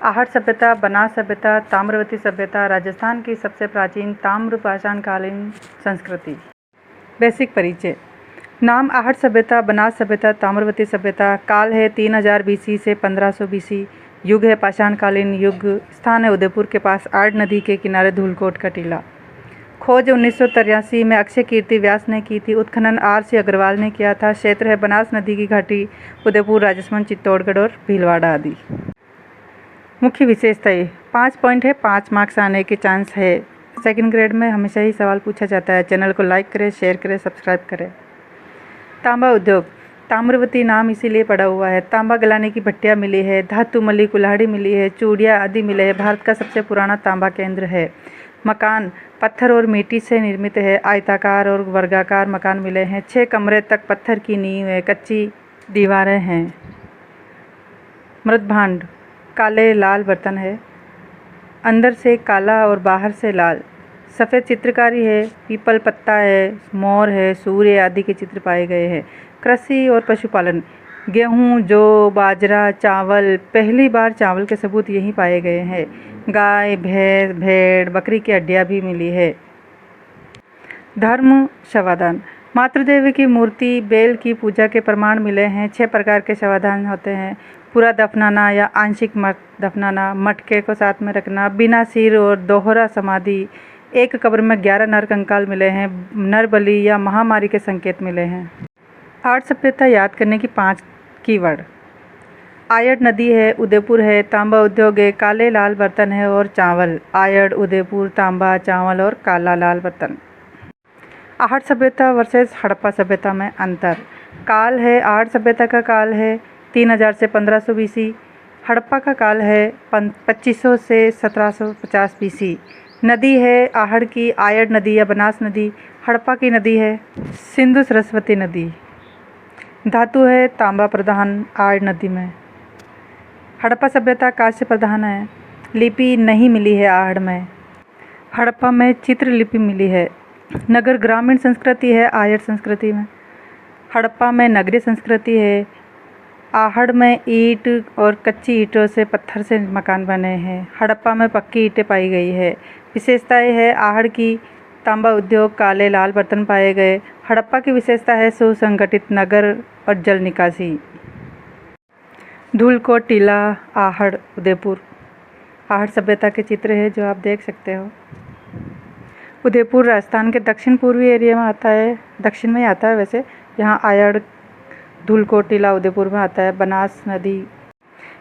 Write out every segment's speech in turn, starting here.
आहट सभ्यता, बनास सभ्यता, ताम्रवती सभ्यता राजस्थान की सबसे प्राचीन ताम्र पाषाणकालीन संस्कृति। बेसिक परिचय। नाम आहट सभ्यता, बनास सभ्यता, ताम्रवती सभ्यता। काल है 3000 BC से 1500 BC। युग है पाषाणकालीन युग। स्थान है उदयपुर के पास आड़ नदी के किनारे धूलकोट का टीला। खोज 1983 में अक्षय कीर्ति व्यास ने की थी। उत्खनन RC अग्रवाल ने किया था। क्षेत्र है बनास नदी की घाटी, उदयपुर, राजसमंद, चित्तौड़गढ़ और भीलवाड़ा आदि। मुख्य विशेषताएं 5 पॉइंट है, 5 मार्क्स आने के चांस है। सेकंड ग्रेड में हमेशा ही सवाल पूछा जाता है। चैनल को लाइक करें, शेयर करें, सब्सक्राइब करें। तांबा उद्योग, ताम्रवती नाम इसीलिए पड़ा हुआ है। तांबा गलाने की भट्टियाँ मिली है, धातु मली कुल्हाड़ी मिली है, चूड़ियाँ आदि मिले हैं। भारत का सबसे पुराना तांबा केंद्र है। मकान पत्थर और मिट्टी से निर्मित है। आयताकार और वर्गाकार मकान मिले हैं। 6 कमरे तक पत्थर की नींव है, कच्ची दीवारें हैं। मृदभांड काले लाल बर्तन है, अंदर से काला और बाहर से लाल। सफ़ेद चित्रकारी है, पीपल पत्ता है, मोर है, सूर्य आदि के चित्र पाए गए हैं। कृषि और पशुपालन, गेहूँ, जौ, बाजरा, चावल। पहली बार चावल के सबूत यहीं पाए गए हैं। गाय, भैंस, भेड़, बकरी की हड्डियाँ भी मिली है। धर्म शवादान, मातृदेवी की मूर्ति, बैल की पूजा के प्रमाण मिले हैं। 6 प्रकार के शवादान होते हैं। पूरा दफनाना या आंशिक दफनाना, मटके को साथ में रखना, बिना सिर और दोहरा समाधि। एक कब्र में 11 नर कंकाल मिले हैं। नर बलि या महामारी के संकेत मिले हैं। आहट सभ्यता याद करने की 5 कीवर्ड। आयड़ नदी है, उदयपुर है, तांबा उद्योग है, काले लाल बर्तन है और चावल। आयड़, उदयपुर, तांबा, चावल और काला लाल बर्तन। आहट सभ्यता वर्सेस हड़प्पा सभ्यता में अंतर। काल है, आहट सभ्यता का काल है 3000 से 1500 BC। हड़प्पा का काल है 2500 से 1750 BC। नदी है आहड़ की आयड़ नदी या बनास नदी। हड़प्पा की नदी है सिंधु सरस्वती नदी। धातु है तांबा प्रधान आयड़ नदी में। हड़प्पा सभ्यता कांस्य प्रधान है। लिपि नहीं मिली है आहड़ में। हड़प्पा में चित्रलिपि मिली है। नगर ग्रामीण संस्कृति है आयड़ संस्कृति में। हड़प्पा में नगरीय संस्कृति है। आहड़ में ईंट और कच्ची ईंटों से पत्थर से मकान बने हैं। हड़प्पा में पक्की ईंटें पाई गई है। विशेषताएं है आहड़ की तांबा उद्योग, काले लाल बर्तन पाए गए। हड़प्पा की विशेषता है सुसंगठित नगर और जल निकासी। धूलकोट टीला, आहड़, उदयपुर। आहड़ सभ्यता के चित्र है जो आप देख सकते हो। उदयपुर राजस्थान के दक्षिण पूर्वी एरिया में आता है, दक्षिण में ही आता है वैसे। यहाँ आयड़, धूलकोट टीला उदयपुर में आता है। बनास नदी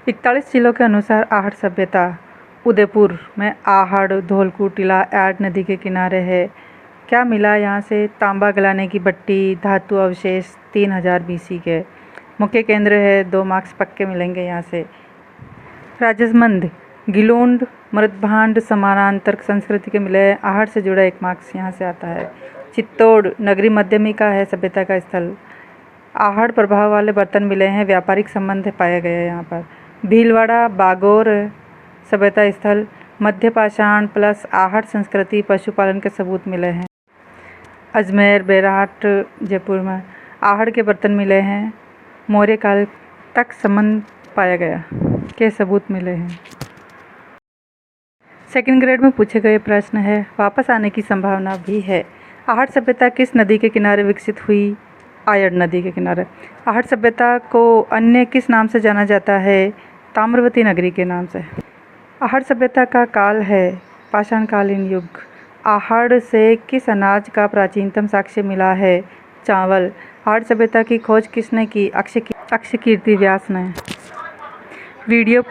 41 जिलों के अनुसार आहट सभ्यता उदयपुर में आहड़, धौलकोट टीला आयड़ नदी के किनारे है। क्या मिला यहाँ से? तांबा गलाने की भट्टी, धातु अवशेष 3000 BC के। मुख्य केंद्र है, 2 मार्क्स पक्के मिलेंगे यहाँ से। राजसमंद, गिलोंड, मृदभांड समानांतर संस्कृति के मिले। आहड़ से जुड़ा 1 मार्क्स यहाँ से आता है। चित्तौड़ नगरी मध्यमिका है सभ्यता का स्थल। आहड़ प्रभाव वाले बर्तन मिले हैं। व्यापारिक संबंध पाए गए हैं यहाँ पर। भीलवाड़ा, बागौर सभ्यता स्थल। मध्य पाषाण प्लस आहड़ संस्कृति, पशुपालन के सबूत मिले हैं। अजमेर, बेराट, जयपुर में आहड़ के बर्तन मिले हैं। मौर्य काल तक संबंध पाया गया के सबूत मिले हैं। सेकंड ग्रेड में पूछे गए प्रश्न है, वापस आने की संभावना भी है। आहट सभ्यता किस नदी के किनारे विकसित हुई? आयड़ नदी के किनारे। आहट सभ्यता को अन्य किस नाम से जाना जाता है? ताम्रवती नगरी के नाम से। आहट सभ्यता का काल है पाषाणकालीन युग। आहड़ से किस अनाज का प्राचीनतम साक्ष्य मिला है? चावल। आहट सभ्यता की खोज किसने की? अक्षय कीर्ति व्यास ने। वीडियो